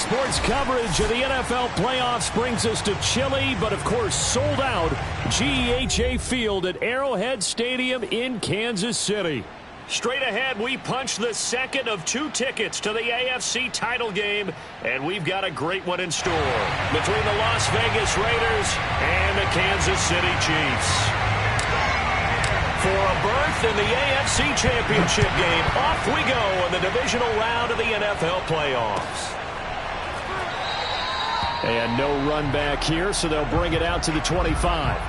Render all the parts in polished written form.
Sports coverage of the NFL playoffs brings us to chilly, but of course sold out GEHA Field at Arrowhead Stadium in Kansas City. Straight ahead, we punch the second of 2 tickets to the AFC title game, and we've got a great one in store between the Las Vegas Raiders and the Kansas City Chiefs. For a berth in the AFC Championship game, off we go in the divisional round of the NFL playoffs. And no run back here, so they'll bring it out to the 25.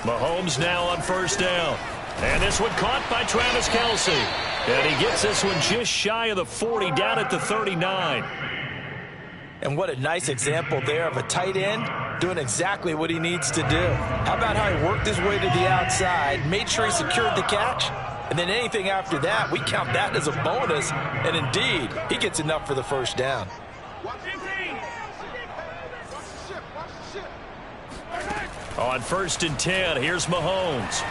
Mahomes now on first down. And this one caught by Travis Kelce. And he gets this one just shy of the 40, down at the 39. And what a nice example there of a tight end doing exactly what he needs to do. How about how he worked his way to the outside, made sure he secured the catch, and then anything after that, we count that as a bonus. And indeed, he gets enough for the first down. On first and 10, here's Mahomes.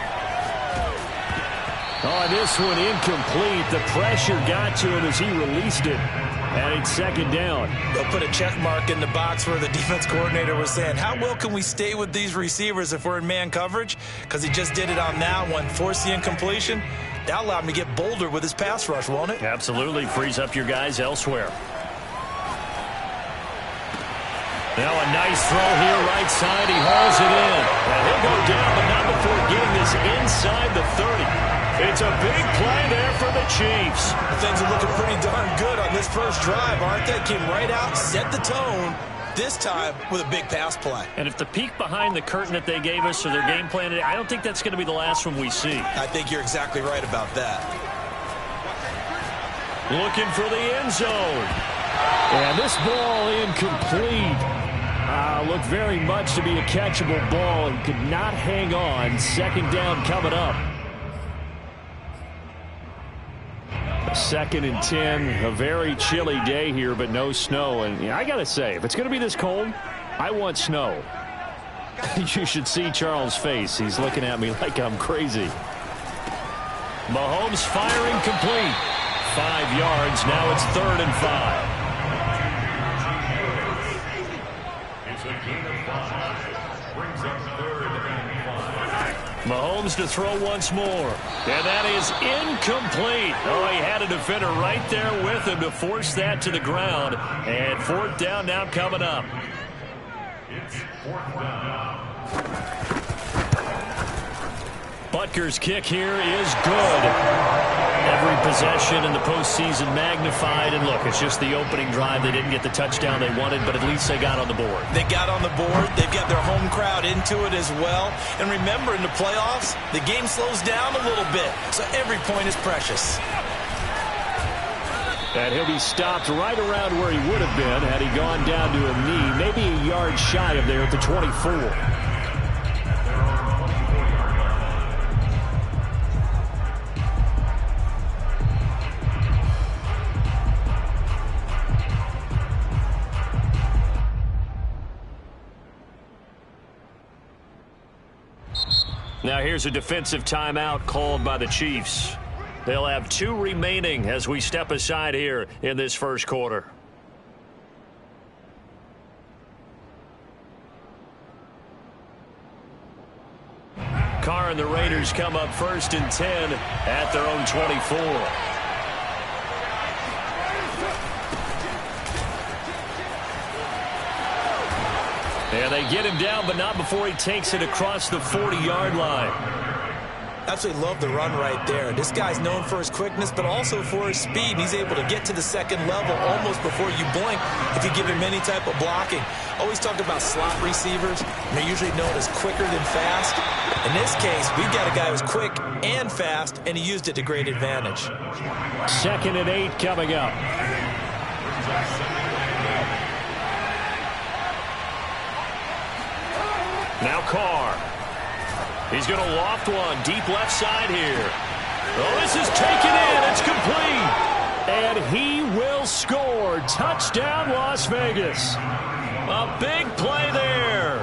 Oh, this one incomplete. The pressure got to him as he released it. And it's second down. They'll put a check mark in the box where the defense coordinator was saying, how well can we stay with these receivers if we're in man coverage? Because he just did it on that one, forced the incompletion. That allowed him to get bolder with his pass rush, won't it? Absolutely. Frees up your guys elsewhere. Now a nice throw here, right side. He hauls it in. And he'll go down, but not before getting this inside the 30. It's a big play there for the Chiefs. Things are looking pretty darn good on this first drive, aren't they? Came right out, set the tone, this time with a big pass play. And if the peek behind the curtain that they gave us or their game plan today, I don't think that's going to be the last one we see. I think you're exactly right about that. Looking for the end zone. And this ball incomplete. Looked very much to be a catchable ball and could not hang on. Second down coming up. Second and 10. A very chilly day here, but no snow. And I got to say, if it's going to be this cold, I want snow. You should see Charles' face. He's looking at me like I'm crazy. Mahomes firing complete. 5 yards. Now it's 3rd and 5. Mahomes to throw once more. And that is incomplete. Oh, he had a defender right there with him to force that to the ground. And 4th down now coming up. It's 4th down. Butker's kick here is good. Every possession in the postseason magnified. And look, it's just the opening drive. They didn't get the touchdown they wanted, but at least they got on the board. They got on the board. They've got their home crowd into it as well. And remember, in the playoffs, the game slows down a little bit. So every point is precious. And he'll be stopped right around where he would have been had he gone down to a knee, maybe a yard shy of there at the 24. Now here's a defensive timeout called by the Chiefs. They'll have 2 remaining as we step aside here in this first quarter. Carr and the Raiders come up 1st and 10 at their own 24. And they get him down, but not before he takes it across the 40-yard line. Absolutely love the run right there. This guy's known for his quickness, but also for his speed. He's able to get to the second level almost before you blink if you give him any type of blocking. Always talk about slot receivers. They're usually known as quicker than fast. In this case, we've got a guy who's quick and fast, and he used it to great advantage. 2nd and 8 coming up. Now Carr. He's going to loft one deep left side here. Touchdown, Las Vegas. A big play there.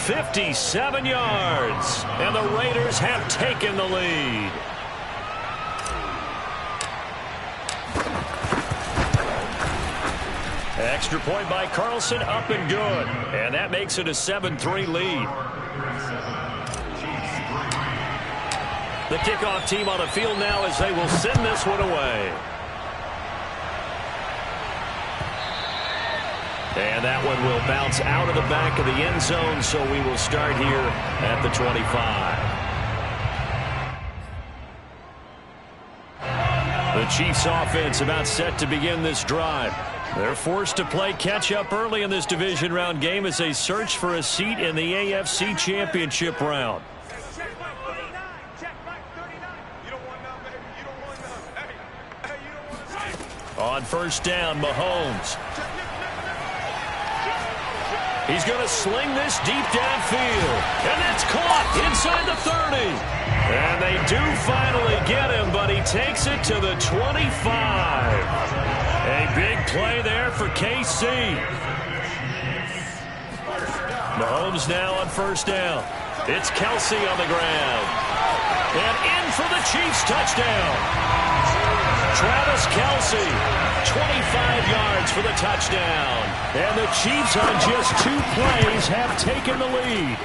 57 yards. And the Raiders have taken the lead. Extra point by Carlson, up and good. And that makes it a 7-3 lead. The kickoff team on the field now as they will send this one away. And that one will bounce out of the back of the end zone, so we will start here at the 25. The Chiefs offense about set to begin this drive. They're forced to play catch-up early in this division round game as they search for a seat in the AFC Championship round. On first down, Mahomes. He's going to sling this deep downfield. And that's caught inside the 30. And they do finally get him, but he takes it to the 25. A big play there for KC. Mahomes now on first down. It's Kelsey on the ground. And in for the Chiefs touchdown. Travis Kelsey, 25 yards for the touchdown. And the Chiefs on just 2 plays have taken the lead.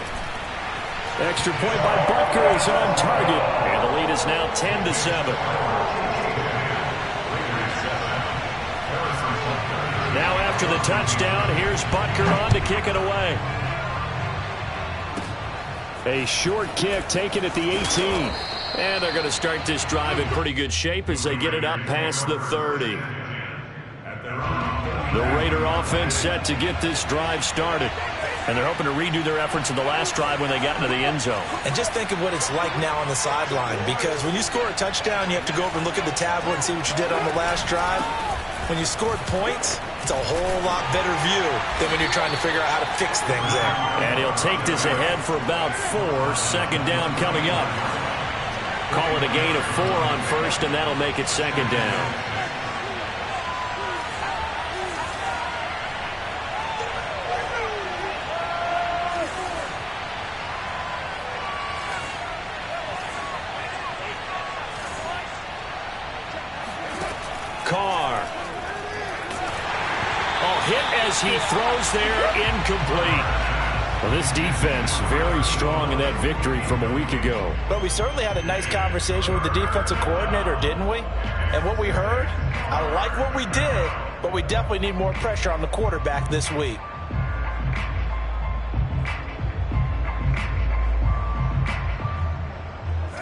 Extra point by Butker is on target. And the lead is now 10-7. Now after the touchdown, here's Butker on to kick it away. A short kick taken at the 18. And they're going to start this drive in pretty good shape as they get it up past the 30. The Raider offense set to get this drive started. And they're hoping to redo their efforts in the last drive when they got into the end zone. And just think of what it's like now on the sideline, because when you score a touchdown, you have to go over and look at the tablet and see what you did on the last drive. When you scored points, it's a whole lot better view than when you're trying to figure out how to fix things there. And he'll take this ahead for about 4. Second down coming up. Call it a gain of 4 on first, and that'll make it second down. Carr. Hit as he throws there, incomplete. Well, this defense very strong in that victory from a week ago. But we certainly had a nice conversation with the defensive coordinator, didn't we? And what we heard, I like what we did, but we definitely need more pressure on the quarterback this week.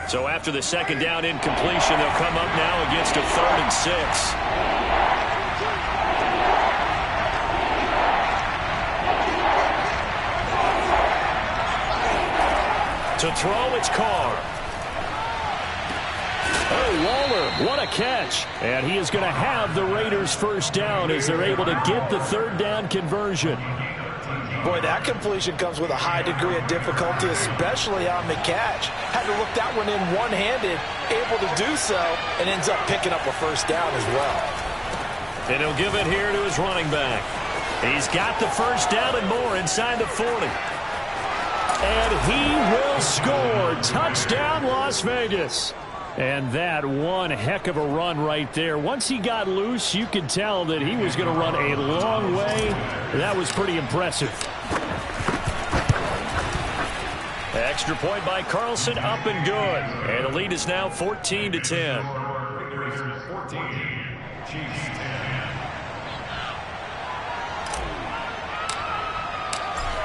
So after the second down incompletion, they'll come up now against a 3rd and 6. To throw, it's Carr. Oh, Waller, what a catch. And he is going to have the Raiders first down as they're able to get the 3rd down conversion. Boy, that completion comes with a high degree of difficulty, especially on the catch. Had to look that one in one-handed, able to do so, and ends up picking up a first down as well. And he'll give it here to his running back. He's got the first down and more inside the 40. And he will score. Touchdown, Las Vegas. And that one heck of a run right there. Once he got loose, you could tell that he was going to run a long way. That was pretty impressive. Extra point by Carlson, up and good. And the lead is now 14-10. 14, Chiefs 10.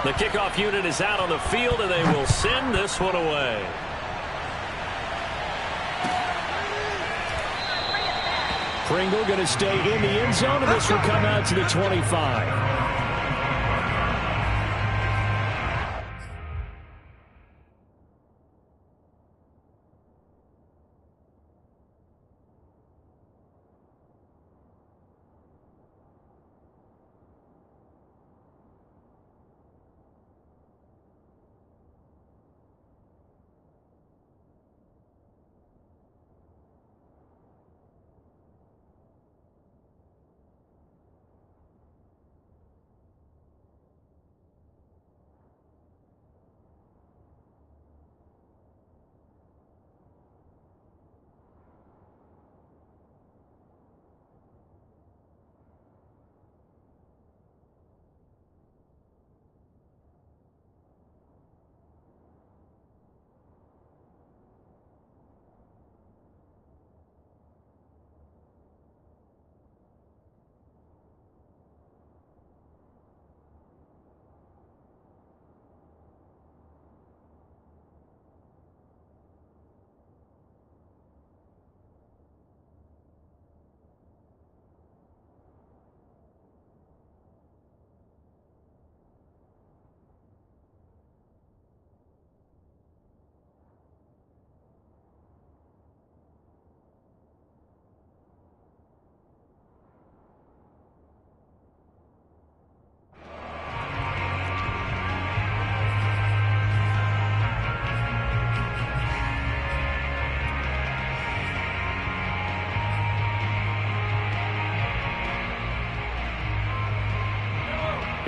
The kickoff unit is out on the field, and they will send this one away. Pringle going to stay in the end zone, and this will come out to the 25.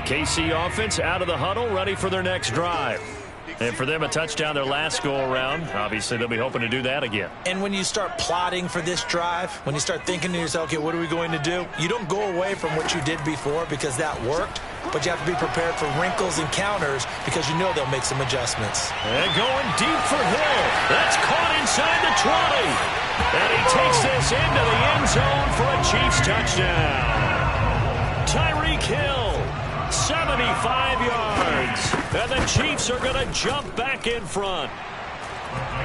KC offense out of the huddle, ready for their next drive. And for them, a touchdown their last go-around. Obviously, they'll be hoping to do that again. And when you start plotting for this drive, when you start thinking to yourself, okay, what are we going to do? You don't go away from what you did before because that worked, but you have to be prepared for wrinkles and counters because you know they'll make some adjustments. And going deep for Hill. That's caught inside the 20. And he takes this into the end zone for a Chiefs touchdown. Tyreek Hill. 75 yards. And the Chiefs are going to jump back in front.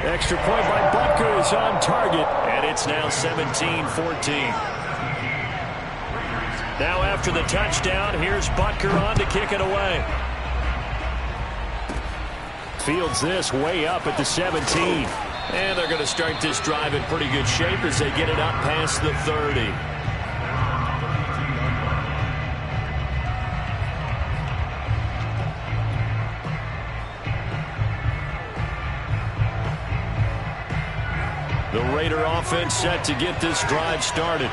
Extra point by Butker is on target. And it's now 17-14. Now after the touchdown, here's Butker on to kick it away. Fields this way up at the 17. And they're going to start this drive in pretty good shape as they get it up past the 30. The Raider offense set to get this drive started.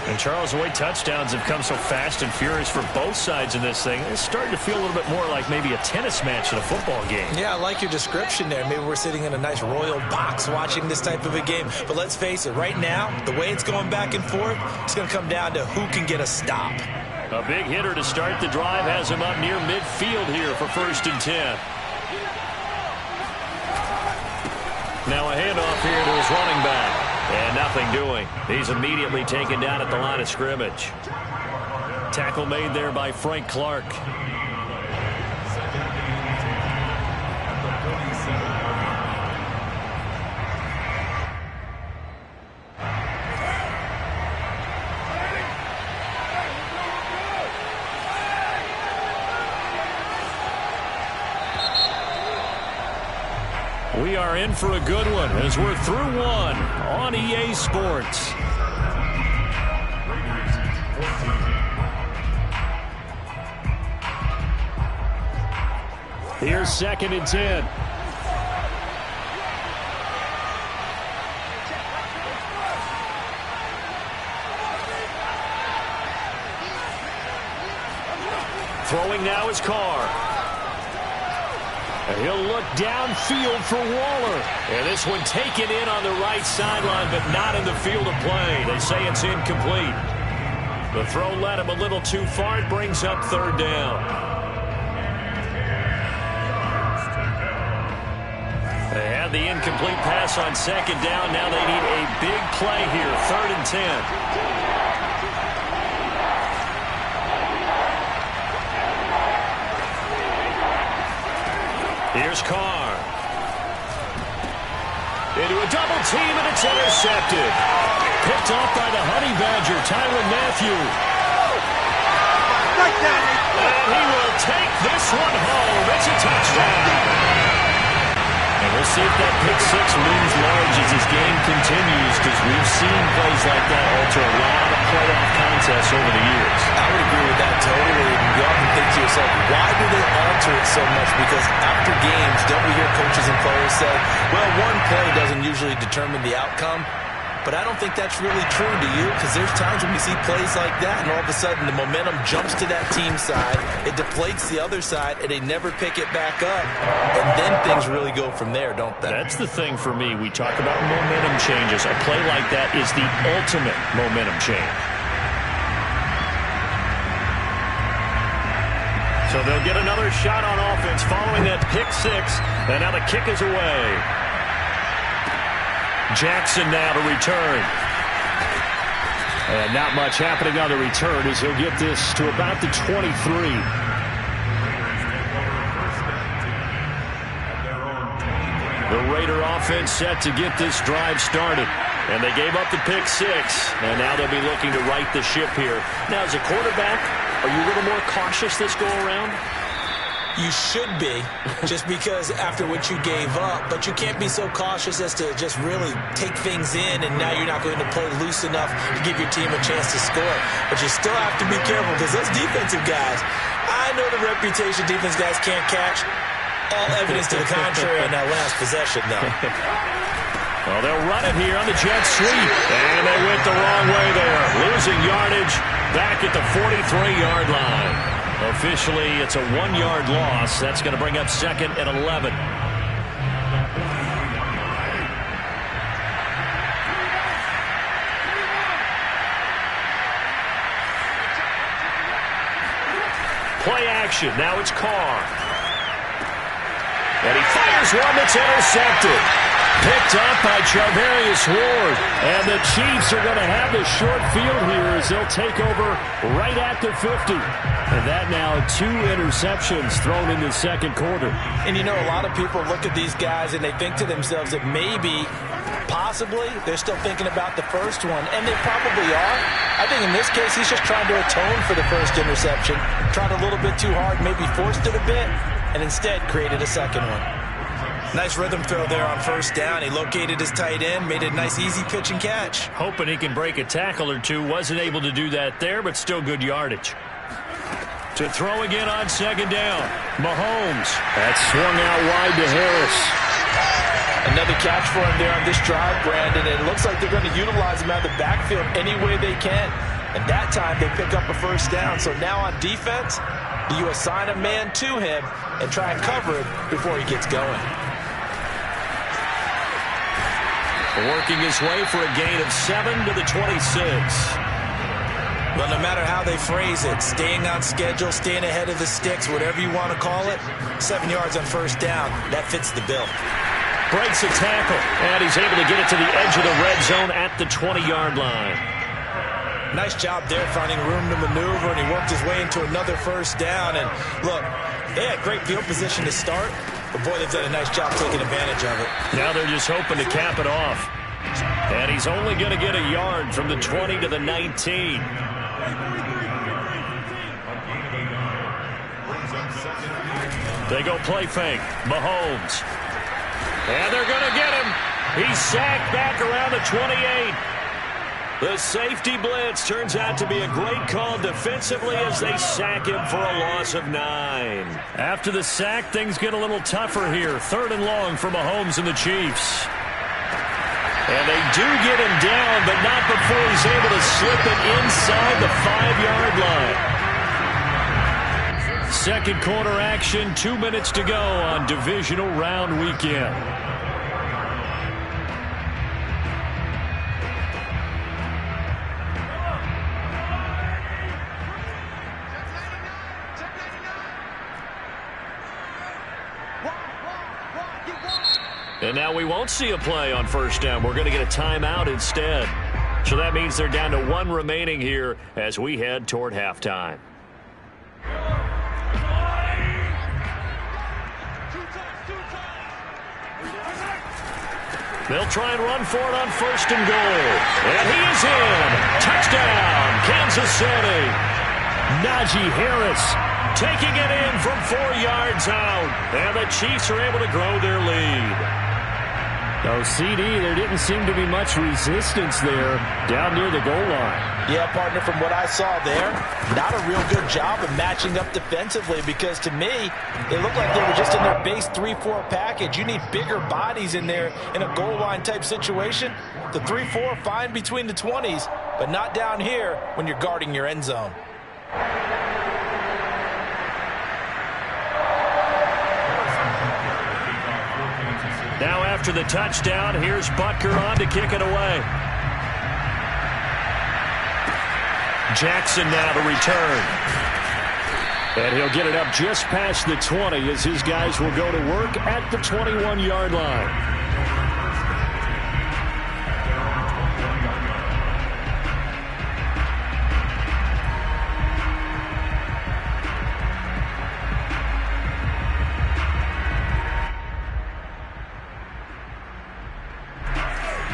And Charles, the way touchdowns have come so fast and furious for both sides in this thing, it's starting to feel a little bit more like maybe a tennis match in a football game. Yeah, I like your description there. Maybe we're sitting in a nice royal box watching this type of a game. But let's face it, right now, the way it's going back and forth, it's going to come down to who can get a stop. A big hitter to start the drive has him up near midfield here for 1st and 10. Now a handoff here to his running back. And nothing doing. He's immediately taken down at the line of scrimmage. Tackle made there by Frank Clark. We are in for a good one as we're through one on EA Sports. Here's 2nd and 10. Throwing now is Carr. And he'll look downfield for Waller. And this one taken in on the right sideline, but not in the field of play. They say it's incomplete. The throw led him a little too far. It brings up 3rd down. They had the incomplete pass on 2nd down. Now they need a big play here. 3rd and 10. Here's Carr. Into a double team, and it's intercepted. Picked off by the Honey Badger, Tyrann Mathieu. And he will take this one home. It's a touchdown. And we'll see if that pick six looms large as this game continues, because we've seen plays like that alter a lot of playoff contests over the years. I would agree with that totally. You often think to yourself, why do they alter it so much? Because after games, don't we hear coaches and players say, well, one play doesn't usually determine the outcome? But I don't think that's really true, do you? Because there's times when we see plays like that, and all of a sudden the momentum jumps to that team side, it deflates the other side, and they never pick it back up. And then things really go from there, don't they? That's the thing for me. We talk about momentum changes. A play like that is the ultimate momentum change. So they'll get another shot on offense following that pick six, and now the kick is away. Jackson now to return. And not much happening on the return as he'll get this to about the 23. The Raider offense set to get this drive started. And they gave up the pick six. And now they'll be looking to right the ship here. Now, as a quarterback, are you a little more cautious this go around? You should be, just because after what you gave up. But you can't be so cautious as to just really take things in, and now you're not going to play loose enough to give your team a chance to score. But you still have to be careful, because those defensive guys, I know the reputation defense guys can't catch. All evidence to the contrary on that last possession, though. Well, they'll run it here on the jet sweep. And they went the wrong way there. Losing yardage back at the 43-yard line. Officially, it's a 1-yard loss. That's going to bring up 2nd and 11. Play action. Now it's Carr. And he fires one that's intercepted. Picked up by Charvarius Ward. And the Chiefs are going to have the short field here as they'll take over right at the 50. And that now 2 interceptions thrown in the second quarter. And you know, a lot of people look at these guys and they think to themselves that maybe, possibly, they're still thinking about the first one. And they probably are. I think in this case, he's just trying to atone for the first interception. Tried a little bit too hard, maybe forced it a bit, and instead created a second one. Nice rhythm throw there on first down. He located his tight end, made a nice easy pitch and catch. Hoping he can break a tackle or two. Wasn't able to do that there, but still good yardage. To throw again on second down. Mahomes. That's swung out wide to Harris. Another catch for him there on this drive, Brandon. And it looks like they're going to utilize him out of the backfield any way they can. And that time they pick up a first down. So now on defense, you assign a man to him and try and cover him before he gets going. Working his way for a gain of 7 to the 26. Well, no matter how they phrase it, staying on schedule, staying ahead of the sticks, whatever you want to call it, 7 yards on first down, that fits the bill. Breaks a tackle, and he's able to get it to the edge of the red zone at the 20-yard line. Nice job there finding room to maneuver, and he worked his way into another first down. And look, they had great field position to start, but boy, they've done a nice job taking advantage of it. Now they're just hoping to cap it off. And he's only going to get a yard from the 20 to the 19. They go play fake. Mahomes. And they're going to get him. He's sacked back around the 28. The safety blitz turns out to be a great call defensively as they sack him for a loss of 9. After the sack, things get a little tougher here. 3rd and long for Mahomes and the Chiefs. And they do get him down, but not before he's able to slip it inside the 5-yard line. Second quarter action, 2 minutes to go on divisional round weekend. And now we won't see a play on first down. We're going to get a timeout instead. So that means they're down to 1 remaining here as we head toward halftime. They'll try and run for it on 1st and goal. And he is in. Touchdown, Kansas City. Najee Harris taking it in from 4 yards out. And the Chiefs are able to grow their lead. No, CD, there didn't seem to be much resistance there down near the goal line. Yeah, partner, from what I saw there, not a real good job of matching up defensively because to me, it looked like they were just in their base 3-4 package. You need bigger bodies in there in a goal line type situation. The 3-4 fine between the 20s, but not down here when you're guarding your end zone. Now after the touchdown, here's Butker on to kick it away. Jackson now to return. And he'll get it up just past the 20 as his guys will go to work at the 21-yard line.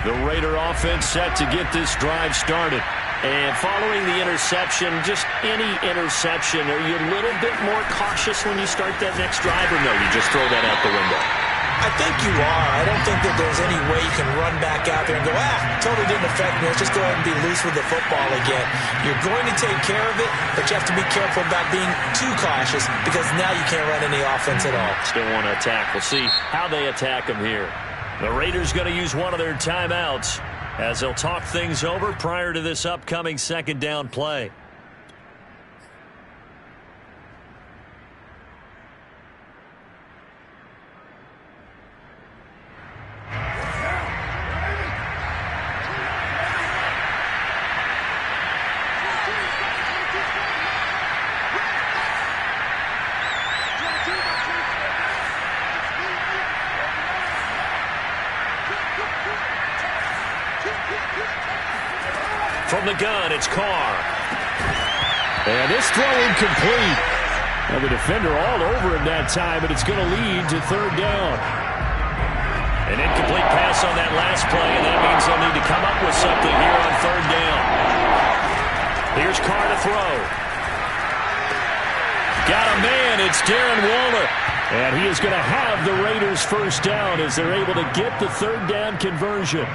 The Raider offense set to get this drive started. And following the interception, just any interception, are you a little bit more cautious when you start that next drive, or no, you just throw that out the window? I think you are. I don't think that there's any way you can run back out there and go, totally didn't affect me. Let's just go ahead and be loose with the football again. You're going to take care of it, but you have to be careful about being too cautious because now you can't run any offense at all. Still want to attack. We'll see how they attack them here. The Raiders going to use one of their timeouts as they'll talk things over prior to this upcoming second down play. From the gun, it's Carr. And this throw incomplete. And the defender all over him that time, and it's going to lead to third down. An incomplete pass on that last play, and that means they'll need to come up with something here on third down. Here's Carr to throw. Got a man, it's Darren Waller. And he is going to have the Raiders first down as they're able to get the third down conversion.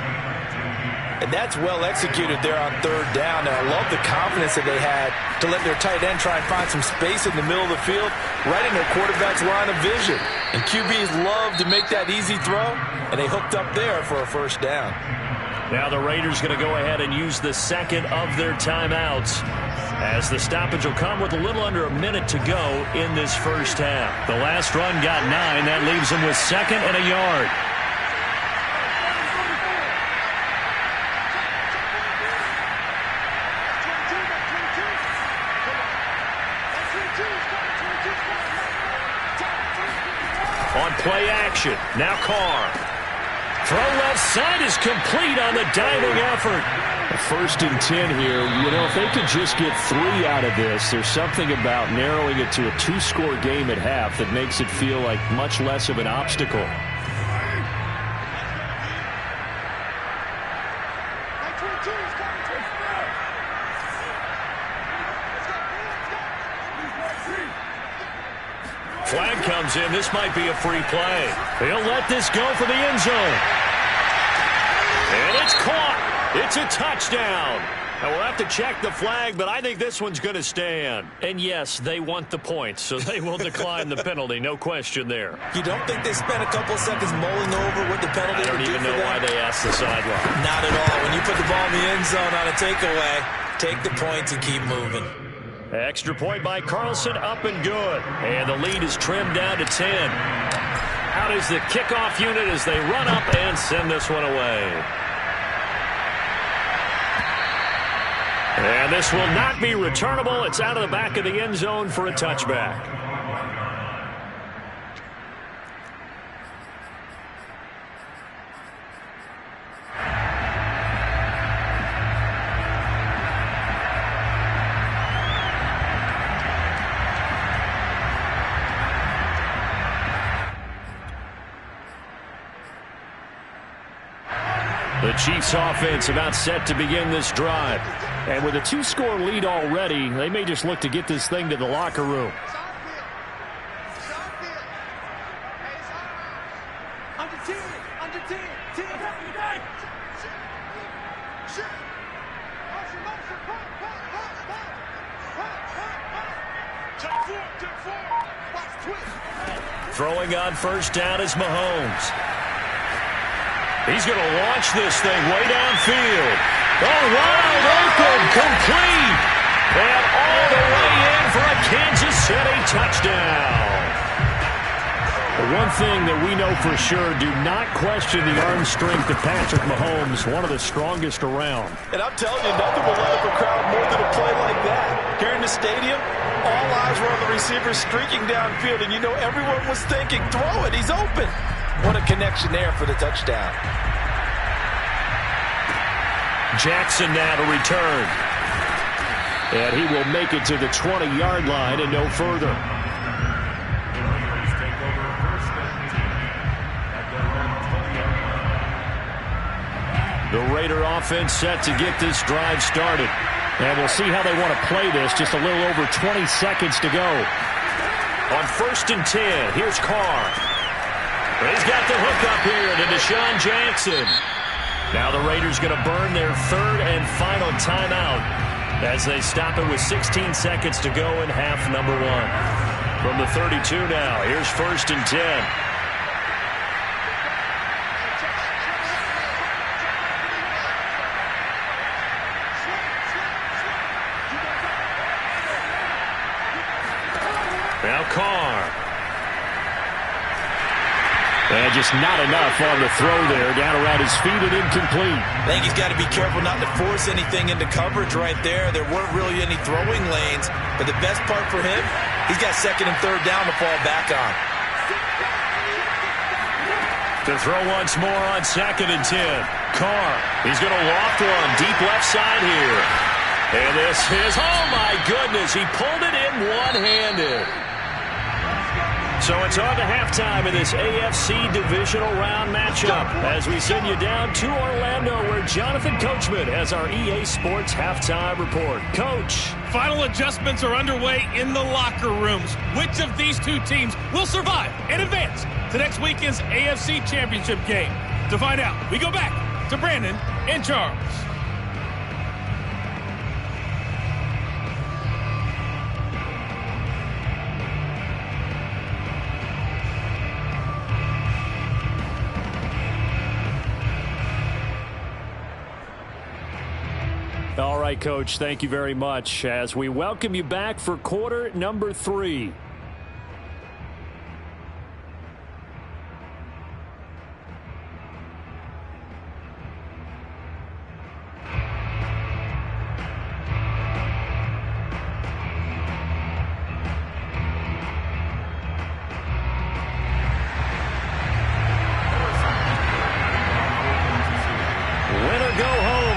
And that's well executed there on third down. And I love the confidence that they had to let their tight end try and find some space in the middle of the field, right in their quarterback's line of vision. And QBs love to make that easy throw, and they hooked up there for a first down. Now the Raiders going to go ahead and use the second of their timeouts, as the stoppage will come with a little under a minute to go in this first half. The last run got 9. That leaves them with second and a yard. On play action, now Carr. Throw left side is complete on the diving effort. First and 10 here. You know, if they could just get 3 out of this, there's something about narrowing it to a 2-score game at half that makes it feel like much less of an obstacle. Flag comes in. This might be a free play. He'll let this go for the end zone. And it's caught. It's a touchdown. Now we'll have to check the flag, but I think this one's going to stand. And yes, they want the points, so they will decline the penalty. No question there. You don't think they spent a couple of seconds mulling over what the penalty would do for them? I don't even know why they asked the sideline. Not at all. When you put the ball in the end zone on a takeaway, take the points and keep moving. Extra point by Carlson, up and good. And the lead is trimmed down to 10. Out is the kickoff unit as they run up and send this one away. And this will not be returnable. It's out of the back of the end zone for a touchback. The Chiefs offense about set to begin this drive. And with a 2-score lead already, they may just look to get this thing to the locker room. Throwing on first down is Mahomes. He's going to launch this thing way downfield. Oh, wide open, complete. And all the way in for a Kansas City touchdown. The one thing that we know for sure, do not question the arm strength of Patrick Mahomes, one of the strongest around. And I'm telling you, nothing will light up a crowd more than a play like that. Here in the stadium, all eyes were on the receiver streaking downfield, and you know everyone was thinking, throw it, he's open. What a connection there for the touchdown. Jackson now to return. And he will make it to the 20-yard line and no further. The Raider offense set to get this drive started. And we'll see how they want to play this. Just a little over 20 seconds to go. On first and 10, here's Carr. He's got the hook up here to Deshaun Jackson. Now the Raiders going to burn their third and final timeout as they stop it with 16 seconds to go in half number 1. From the 32 now, here's first and 10. Now Carr. And just not enough on the throw there. Down around his feet and incomplete. I think he's got to be careful not to force anything into coverage right there. There weren't really any throwing lanes. But the best part for him, he's got second and third down to fall back on. To throw once more on second and 10. Carr. He's going to loft one deep left side here. And this is, oh my goodness, he pulled it in one-handed. So it's on to halftime in this AFC divisional round matchup as we send you down to Orlando where Jonathan Coachman has our EA Sports halftime report. Coach. Final adjustments are underway in the locker rooms. Which of these two teams will survive and advance to next weekend's AFC Championship game? To find out, we go back to Brandon and Charles. All right, Coach, thank you very much as we welcome you back for quarter number 3.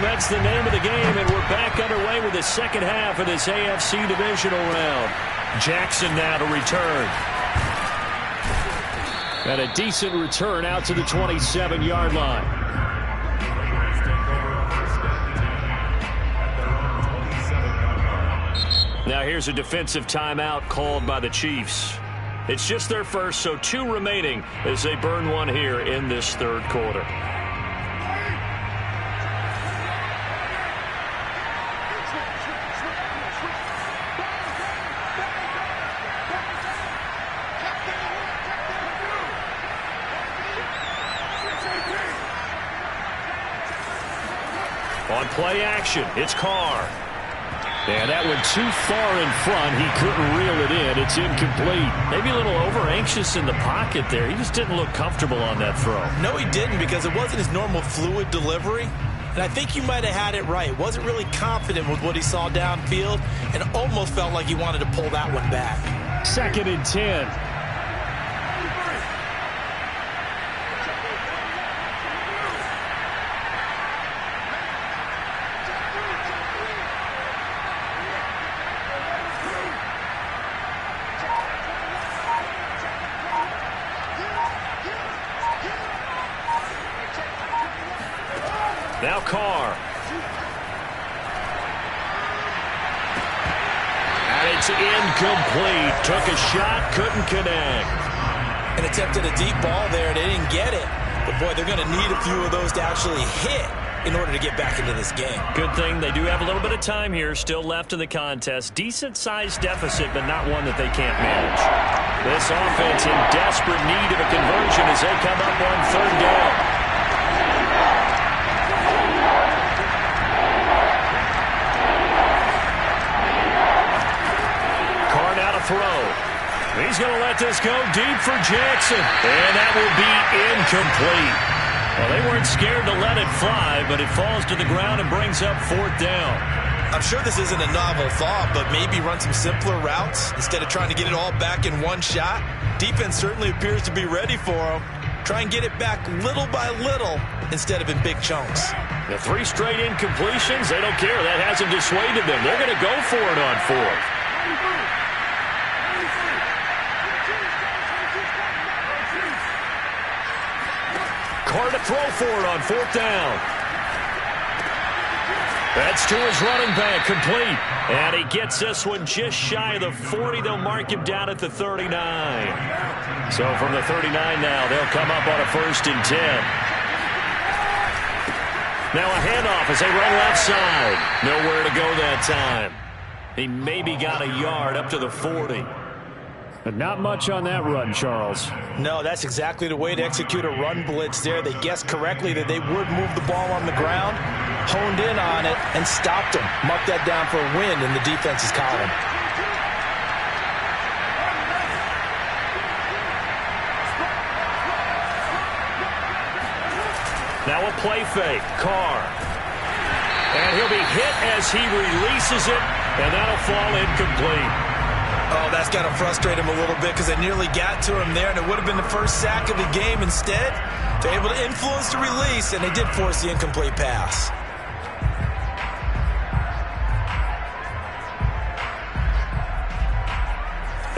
That's the name of the game, and we're back underway with the second half of this AFC divisional round. Jackson now to return. And a decent return out to the 27-yard line. Now here's a defensive timeout called by the Chiefs. It's just their first, so 2 remaining as they burn one here in this third quarter. On play action, it's Carr. And that went too far in front. He couldn't reel it in. It's incomplete. Maybe a little over-anxious in the pocket there. He just didn't look comfortable on that throw. No, he didn't, because it wasn't his normal fluid delivery. And I think you might have had it right. Wasn't really confident with what he saw downfield and almost felt like he wanted to pull that one back. 2nd and 10. Now Carr. And it's incomplete. Took a shot, couldn't connect. And attempted a deep ball there. They didn't get it. But, boy, they're going to need a few of those to actually hit in order to get back into this game. Good thing they do have a little bit of time here still left in the contest. Decent-sized deficit, but not one that they can't manage. This offense in desperate need of a conversion as they come up on 3rd down. Throw. He's going to let this go deep for Jackson. And that will be incomplete. Well, they weren't scared to let it fly, but it falls to the ground and brings up 4th down. I'm sure this isn't a novel thought, but maybe run some simpler routes instead of trying to get it all back in one shot. Defense certainly appears to be ready for him. Try and get it back little by little instead of in big chunks. The 3 straight incompletions, they don't care. That hasn't dissuaded them. They're going to go for it on 4th. Carr to throw for it on 4th down. That's to his running back, complete. And he gets this one just shy of the 40. They'll mark him down at the 39. So from the 39 now, they'll come up on a 1st and 10. Now a handoff as they run left side. Nowhere to go that time. He maybe got a yard up to the 40. But not much on that run, Charles. No, that's exactly the way to execute a run blitz there. They guessed correctly that they would move the ball on the ground, honed in on it, and stopped them. Marked that down for a win in the defense's column. Now a play fake. Carr. And he'll be hit as he releases it, and that'll fall incomplete. Oh, that's got to frustrate him a little bit because they nearly got to him there, and it would have been the first sack of the game. Instead, they're able to influence the release, and they did force the incomplete pass.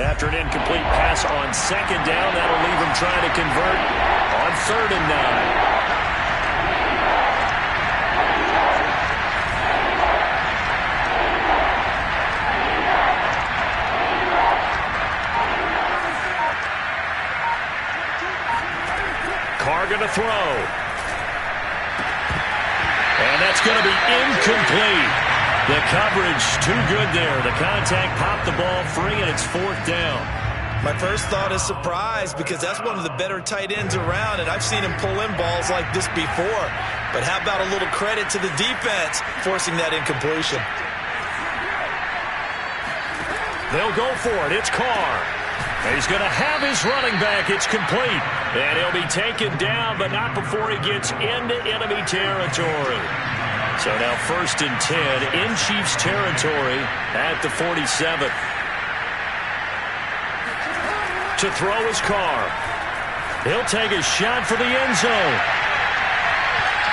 After an incomplete pass on second down, that'll leave him trying to convert on 3rd and 9. Carr going to throw. And that's going to be incomplete. The coverage too good there. The contact popped the ball free, and it's 4th down. My first thought is surprise because that's one of the better tight ends around, and I've seen him pull in balls like this before. But how about a little credit to the defense forcing that incompletion? They'll go for it. It's Carr. He's going to have his running back. It's complete. And he'll be taken down, but not before he gets into enemy territory. So now 1st and 10 in Chiefs territory at the 47. To throw is Carr. He'll take a shot for the end zone.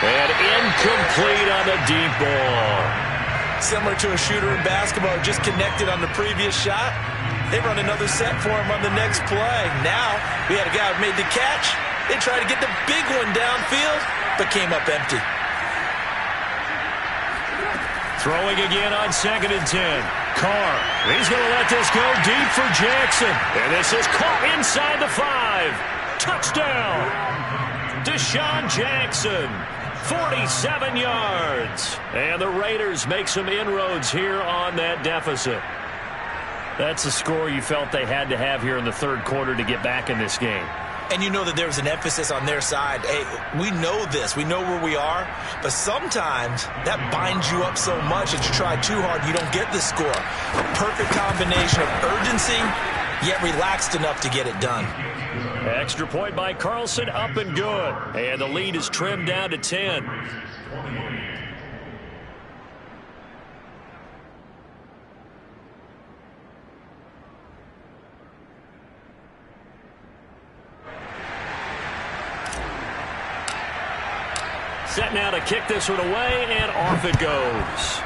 And incomplete on the deep ball. Similar to a shooter in basketball, just connected on the previous shot. They run another set for him on the next play. Now, we had a guy who made the catch. They tried to get the big one downfield, but came up empty. Throwing again on 2nd and 10. Carr, he's going to let this go deep for Jackson. And this is caught inside the 5. Touchdown. Deshaun Jackson, 47 yards. And the Raiders make some inroads here on that deficit. That's a score you felt they had to have here in the 3rd quarter to get back in this game. And you know that there's an emphasis on their side. Hey, we know this. We know where we are. But sometimes that binds you up so much that you try too hard, you don't get the score. A perfect combination of urgency, yet relaxed enough to get it done. Extra point by Carlson, up and good. And the lead is trimmed down to 10. Set now to kick this one away, and off it goes.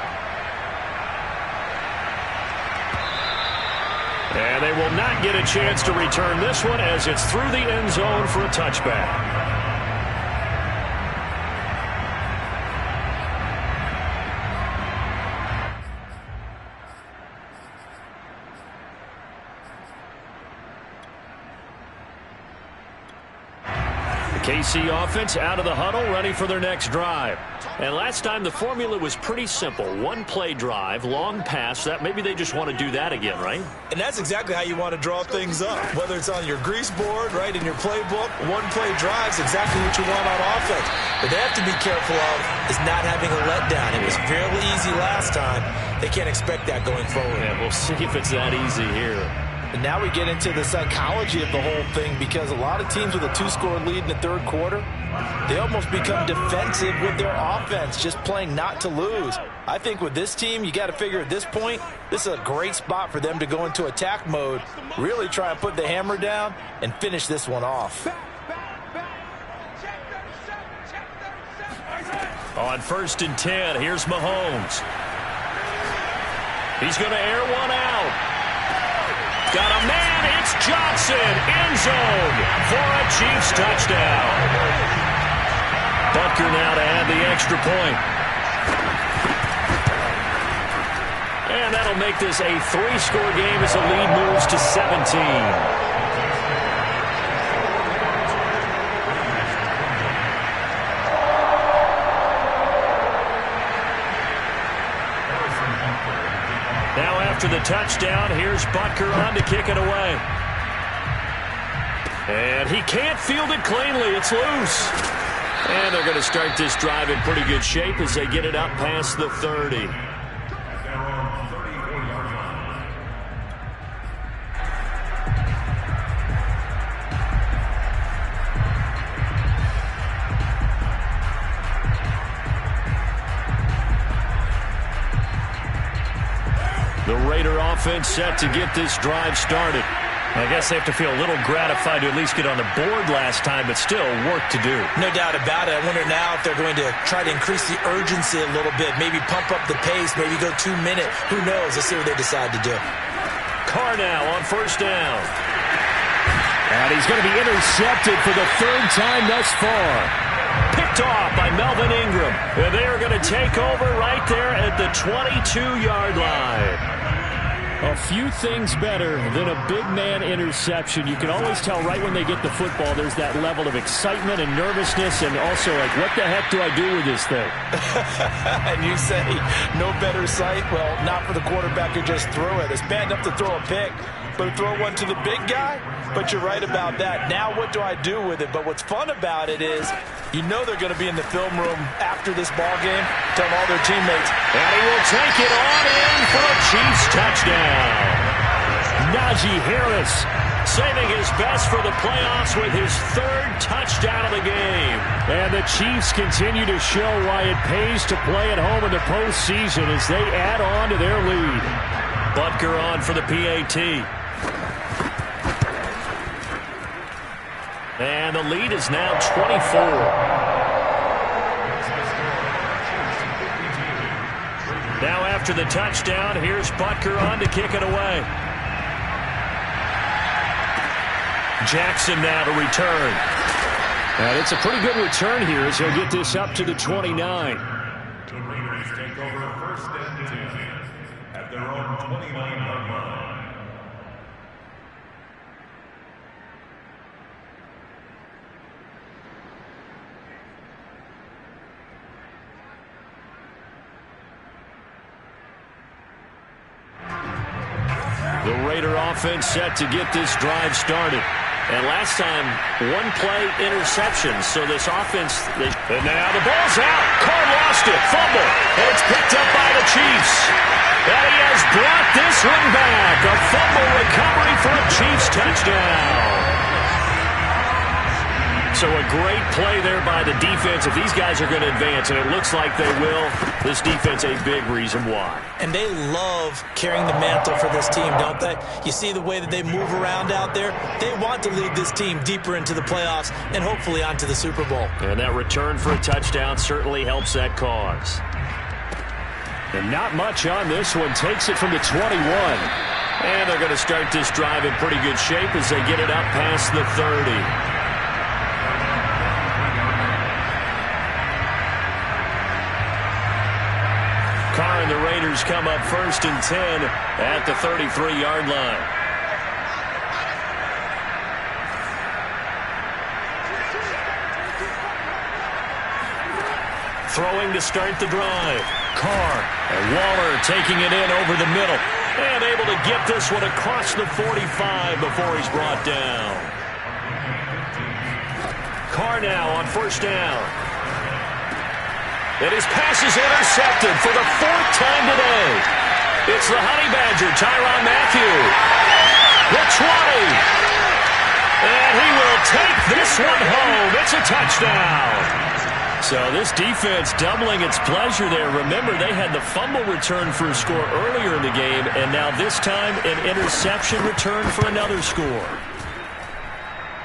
And they will not get a chance to return this one as it's through the end zone for a touchback. KC offense out of the huddle, ready for their next drive. And last time the formula was pretty simple. One play drive, long pass. That maybe they just want to do that again, right? And that's exactly how you want to draw things up. Whether it's on your grease board, right, in your playbook, one play drive's exactly what you want on offense. But they have to be careful of is not having a letdown. It was fairly easy last time. They can't expect that going forward. Yeah, we'll see if it's that easy here. And now we get into the psychology of the whole thing because a lot of teams with a 2-score lead in the 3rd quarter, they almost become defensive with their offense, just playing not to lose. I think with this team, you got to figure at this point, this is a great spot for them to go into attack mode, really try and put the hammer down and finish this one off. On 1st and 10, here's Mahomes. He's going to air one out. Got a man, it's Johnson, end zone for a Chiefs touchdown. Butker now to add the extra point. And that'll make this a 3-score game as the lead moves to 17. Now after the touchdown, here's Butker on to kick it away. And he can't field it cleanly. It's loose. And they're going to start this drive in pretty good shape as they get it up past the 30. The Raider offense set to get this drive started. I guess they have to feel a little gratified to at least get on the board last time, but still work to do. No doubt about it. I wonder now if they're going to try to increase the urgency a little bit, maybe pump up the pace, maybe go 2 minute. Who knows? Let's see what they decide to do. Carr now on first down. And he's going to be intercepted for the third time thus far. Picked off by Melvin Ingram. And they are going to take over right there at the 22-yard line. A few things better than a big man interception. You can always tell right when they get the football, there's that level of excitement and nervousness, and also like, what the heck do I do with this thing? And you say, no better sight? Well, not for the quarterback who just threw it. It's bad enough to throw a pick, but to throw one to the big guy? But you're right about that. Now what do I do with it? But what's fun about it is, you know they're going to be in the film room after this ball game, telling all their teammates. And he will take it on in for a Chiefs touchdown. Najee Harris saving his best for the playoffs with his third touchdown of the game. And the Chiefs continue to show why it pays to play at home in the postseason as they add on to their lead. Butker on for the PAT. And the lead is now 24. Now after the touchdown, here's Butker on to kick it away. Jackson now to return. And it's a pretty good return here as he'll get this up to the 29. The Raiders take over first and 10 at their own 29-yard line. The Raider offense set to get this drive started. And last time, one play interception. So this offense, and now the ball's out. Carr lost it. Fumble. And it's picked up by the Chiefs. And he has brought this one back. A fumble recovery for a Chiefs touchdown. So a great play there by the defense. If these guys are going to advance, and it looks like they will, this defense a big reason why. And they love carrying the mantle for this team, don't they? You see the way that they move around out there? They want to lead this team deeper into the playoffs and hopefully onto the Super Bowl. And that return for a touchdown certainly helps that cause. And not much on this one. Takes it from the 21. And they're going to start this drive in pretty good shape as they get it up past the 30. Carr and the Raiders come up first and 10 at the 33-yard line. Throwing to start the drive. Carr and Waller taking it in over the middle. And able to get this one across the 45 before he's brought down. Carr now on first down. And his pass is intercepted for the fourth time today. It's the Honey Badger, Tyrann Mathieu. The 20. And he will take this one home. It's a touchdown. So this defense doubling its pleasure there. Remember, they had the fumble return for a score earlier in the game, and now this time an interception return for another score.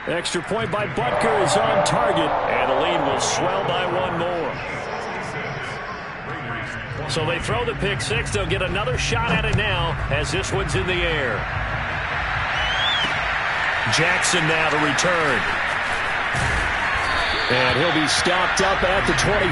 Extra point by Butker is on target, and the lead will swell by one more. So they throw the pick six. They'll get another shot at it now as this one's in the air. Jackson now to return. And he'll be stopped up at the 25.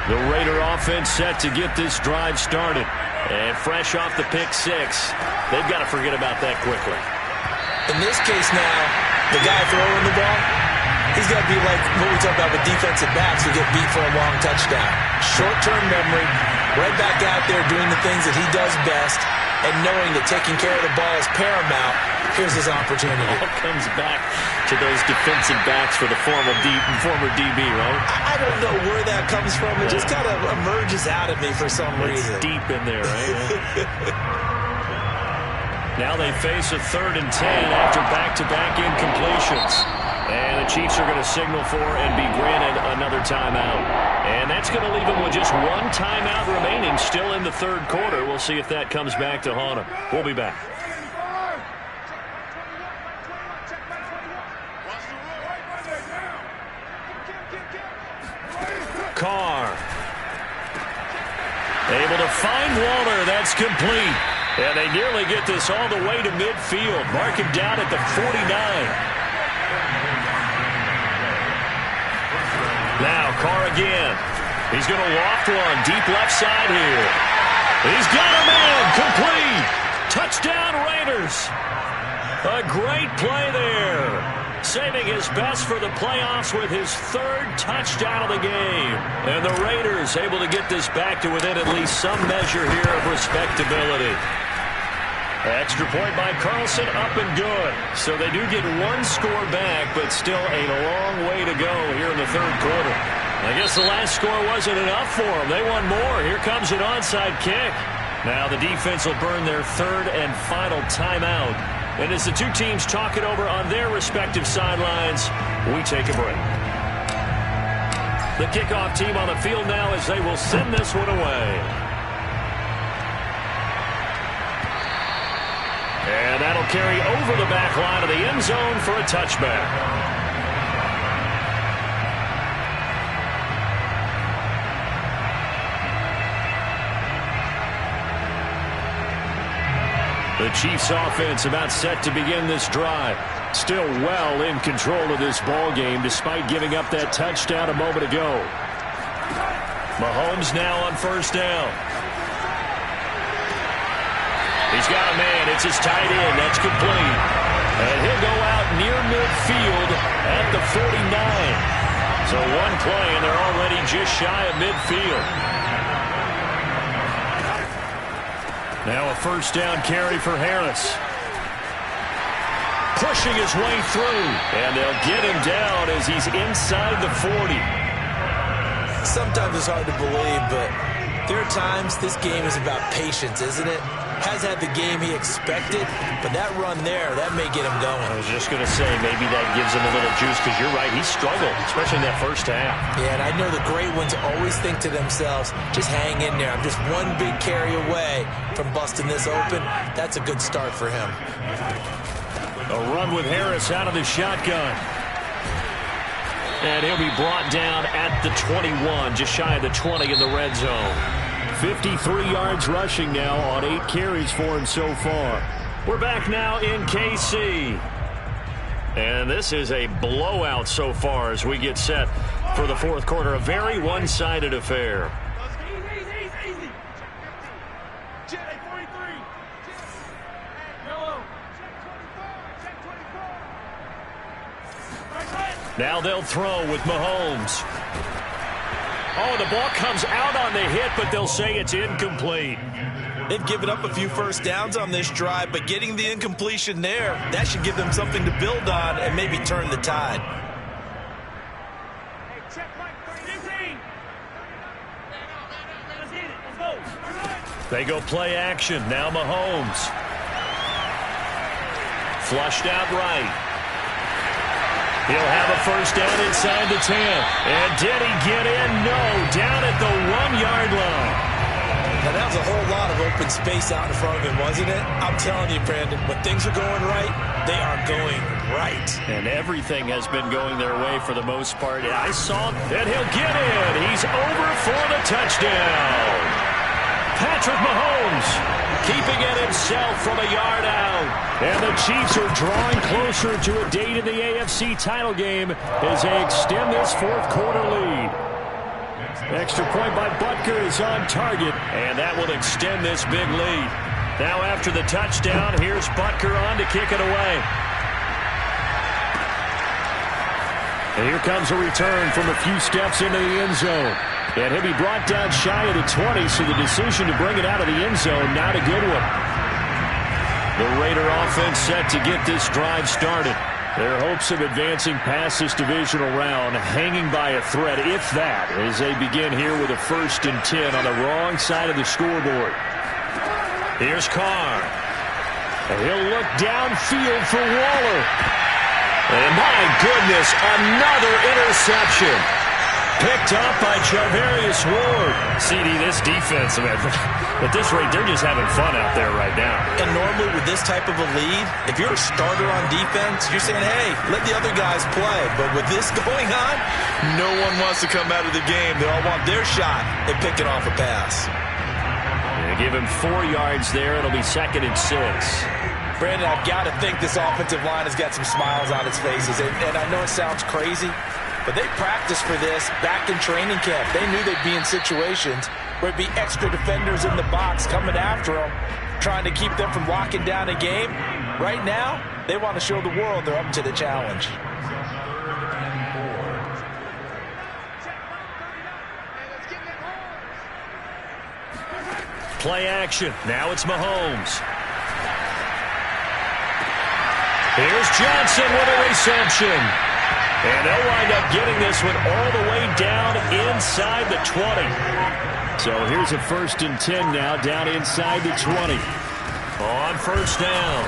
The Raider offense set to get this drive started. And fresh off the pick six, they've got to forget about that quickly. In this case now, the guy throwing the ball, he's got to be like what we talk about with defensive backs who get beat for a long touchdown. Short-term memory, right back out there doing the things that he does best, and knowing that taking care of the ball is paramount. Here's his opportunity. All comes back to those defensive backs for the former DB, right? I don't know where that comes from. It just kind of emerges out of me for some reason. It's deep in there, right? Now they face a 3rd and 10 after back-to-back incompletions. And the Chiefs are going to signal for and be granted another timeout. And that's going to leave them with just one timeout remaining still in the 3rd quarter. We'll see if that comes back to haunt them. We'll be back. Carr. Able to find Waller. That's complete. And they nearly get this all the way to midfield. Mark him down at the 49. Now Carr again. He's going to loft one deep left side here. He's got a man. Complete. Touchdown Raiders. A great play there. Saving his best for the playoffs with his 3rd touchdown of the game. And the Raiders able to get this back to within at least some measure here of respectability. Extra point by Carlson, up and good. So they do get one score back, but still a long way to go here in the 3rd quarter. I guess the last score wasn't enough for them. They won more. Here comes an onside kick. Now the defense will burn their 3rd and final timeout. And as the two teams talk it over on their respective sidelines, we take a break. The kickoff team on the field now as they will send this one away. And that'll carry over the back line of the end zone for a touchback. The Chiefs offense about set to begin this drive. Still well in control of this ball game despite giving up that touchdown a moment ago. Mahomes now on 1st down. He's got a man. It's his tight end. That's complete. And he'll go out near midfield at the 49. So one play and they're already just shy of midfield. Now a 1st down carry for Harris. Pushing his way through. And they'll get him down as he's inside the 40. Sometimes it's hard to believe, but there are times this game is about patience, isn't it? Has had the game he expected, but that run there, that may get him going. I was just going to say, maybe that gives him a little juice, because you're right, he struggled, especially in that 1st half. Yeah, and I know the great ones always think to themselves, just hang in there. I'm just one big carry away from busting this open. That's a good start for him. A run with Harris out of the shotgun. And he'll be brought down at the 21, just shy of the 20 in the red zone. 53 yards rushing now on 8 carries for him so far. We're back now in KC. And this is a blowout so far as we get set for the 4th quarter. A very one-sided affair. Now they'll throw with Mahomes. Oh, the ball comes out on the hit, but they'll say it's incomplete. They've given up a few 1st downs on this drive, but getting the incompletion there, that should give them something to build on and maybe turn the tide. They go play action. Now Mahomes. Flushed out right. He'll have a 1st down inside the 10. And did he get in? No. Down at the 1-yard line. Now, that was a whole lot of open space out in front of him, wasn't it? I'm telling you, Brandon, when things are going right, they are going right. And everything has been going their way for the most part. I saw that he'll get in. He's over for the touchdown. Patrick Mahomes keeping it himself from a yard out. And the Chiefs are drawing closer to a date in the AFC title game as they extend this 4th quarter lead. Extra point by Butker is on target, and that will extend this big lead. Now after the touchdown, here's Butker on to kick it away. And here comes a return from a few steps into the end zone. And he'll be brought down shy of the 20, so the decision to bring it out of the end zone, not a good one. The Raider offense set to get this drive started. Their hopes of advancing past this divisional round hanging by a thread, if that, as they begin here with a 1st and 10 on the wrong side of the scoreboard. Here's Carr. And he'll look downfield for Waller. And my goodness, another interception. Picked up by Charvarius Ward. CD, this defense, at this rate, they're just having fun out there right now. And normally with this type of a lead, if you're a starter on defense, you're saying, hey, let the other guys play. But with this going on, no one wants to come out of the game. They all want their shot at picking off a pass. They give him 4 yards there. It'll be 2nd and 6. Brandon, I've got to think this offensive line has got some smiles on its faces. And I know it sounds crazy, but they practiced for this back in training camp. They knew they'd be in situations where it'd be extra defenders in the box coming after them, trying to keep them from locking down a game. Right now, they want to show the world they're up to the challenge. Play action. Now it's Mahomes. Here's Johnson with a reception. And they'll wind up getting this one all the way down inside the 20. So here's a 1st and 10 now, down inside the 20. On 1st down,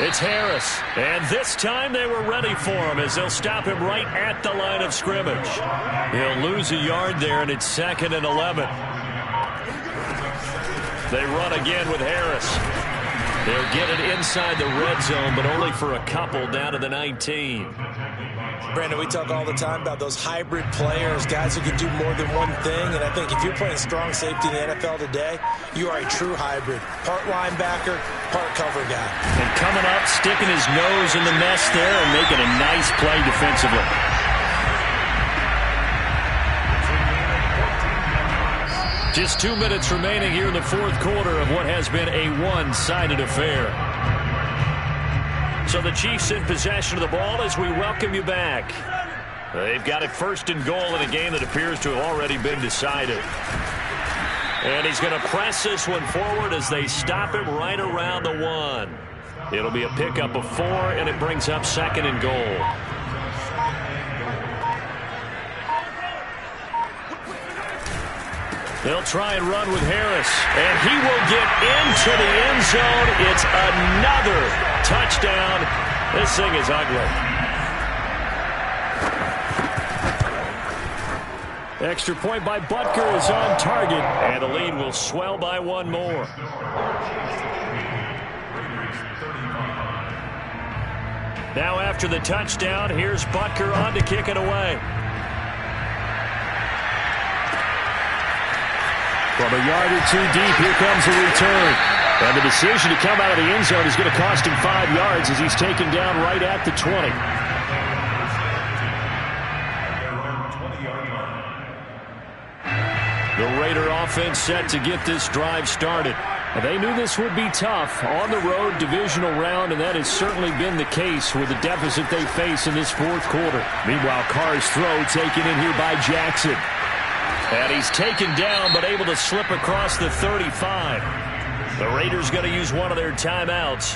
it's Harris. And this time they were ready for him as they'll stop him right at the line of scrimmage. He'll lose a yard there, and it's 2nd and 11. They run again with Harris. They'll get it inside the red zone, but only for a couple down to the 19. Brandon, we talk all the time about those hybrid players, guys who can do more than one thing. And I think if you're playing strong safety in the NFL today, you are a true hybrid. Part linebacker, part cover guy. And coming up, sticking his nose in the mess there and making a nice play defensively. Just 2 minutes remaining here in the 4th quarter of what has been a one-sided affair. So the Chiefs in possession of the ball as we welcome you back. They've got it 1st and goal in a game that appears to have already been decided. And he's going to press this one forward as they stop him right around the 1. It'll be a pickup of 4, and it brings up 2nd and goal. They'll try and run with Harris, and he will get into the end zone. It's another touchdown. This thing is ugly. Extra point by Butker is on target, and the lead will swell by 1 more. Now after the touchdown, here's Butker on to kick it away. From a yard or 2 deep, here comes the return. And the decision to come out of the end zone is going to cost him 5 yards as he's taken down right at the 20. The Raider offense set to get this drive started. They knew this would be tough on the road divisional round, and that has certainly been the case with the deficit they face in this 4th quarter. Meanwhile, Carr's throw taken in here by Jackson. And he's taken down but able to slip across the 35. The Raiders going to use one of their timeouts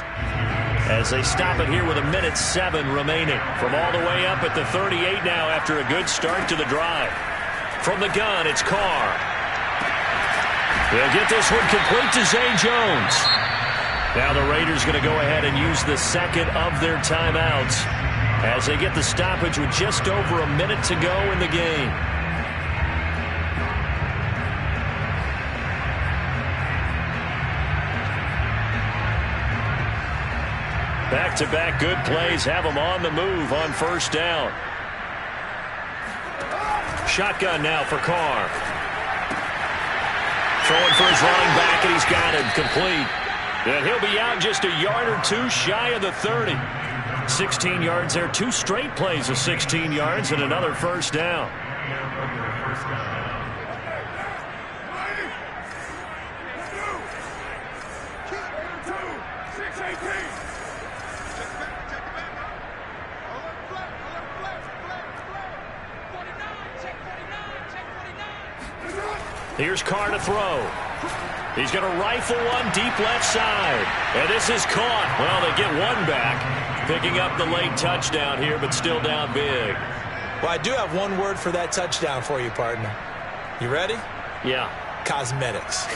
as they stop it here with 1:07 remaining. From all the way up at the 38 now after a good start to the drive. From the gun, it's Carr. They'll get this one complete to Zay Jones. Now the Raiders going to go ahead and use the 2nd of their timeouts as they get the stoppage with just over a minute to go in the game. Back-to-back good plays have them on the move on 1st down. Shotgun now for Carr. Throwing for his running back, and he's got it complete. And he'll be out just a yard or 2 shy of the 30. 16 yards there, 2 straight plays of 16 yards, and another 1st down. Here's Carr to throw. He's going to rifle one deep left side. And this is caught. Well, they get one back, picking up the late touchdown here, but still down big. Well, I do have one word for that touchdown for you, partner. You ready? Yeah. cosmetics.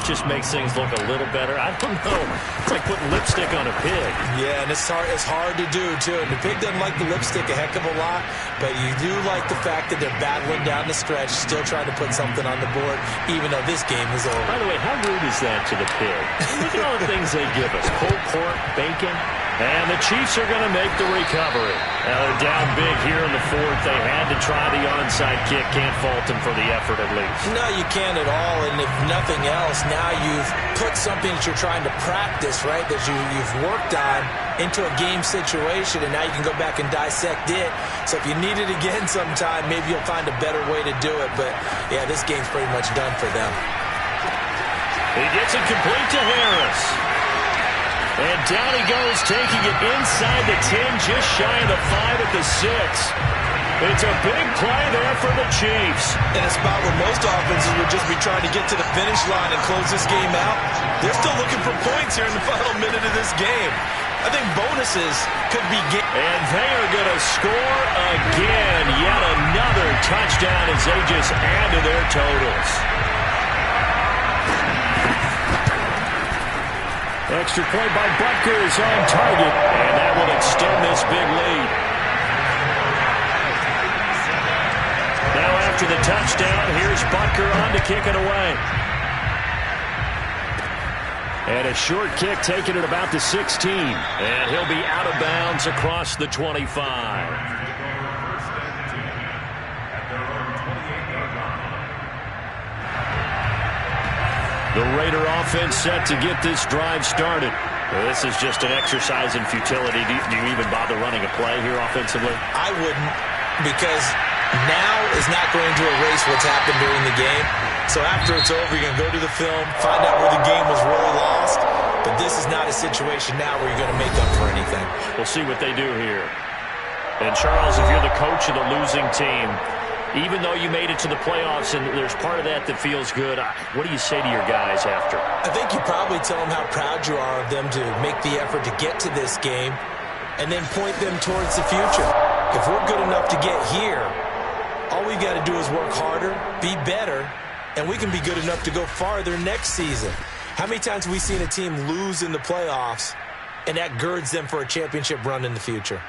Just makes things look a little better. I don't know. It's like putting lipstick on a pig. Yeah, and it's hard to do, too. And the pig doesn't like the lipstick a heck of a lot, but you do like the fact that they're battling down the stretch, still trying to put something on the board, even though this game is over. By the way, how rude is that to the pig? Look at all the things they give us. Pulled pork, bacon. And the Chiefs are going to make the recovery. Now they're down big here in the fourth. They had to try the onside kick. Can't fault them for the effort at least. No, you can't at all. And if nothing else, now you've put something that you're trying to practice, right, that you've worked on into a game situation, and now you can go back and dissect it. So if you need it again sometime, maybe you'll find a better way to do it. But, yeah, this game's pretty much done for them. He gets it complete to Harris. And down he goes, taking it inside the 10, just shy of the 5 at the 6. It's a big play there for the Chiefs. In a spot where most offenses would just be trying to get to the finish line and close this game out, they're still looking for points here in the final minute of this game. I think bonuses could be... And they are going to score again. Yet another touchdown as they just add to their totals. Extra point by Butker is on target, and that will extend this big lead. Now after the touchdown, here's Butker on to kick it away. And a short kick taken at about the 16. And he'll be out of bounds across the 25. The Raider offense set to get this drive started. This is just an exercise in futility. Do you even bother running a play here offensively? I wouldn't, because now is not going to erase what's happened during the game. So after it's over, you're going to go to the film, find out where the game was really lost. But this is not a situation now where you're going to make up for anything. We'll see what they do here. And Charles, if you're the coach of the losing team, even though you made it to the playoffs and there's part of that feels good, what do you say to your guys after? I think you probably tell them how proud you are of them to make the effort to get to this game and then point them towards the future. If we're good enough to get here, all we got to do is work harder, be better, and we can be good enough to go farther next season. How many times have we seen a team lose in the playoffs, and that girds them for a championship run in the future?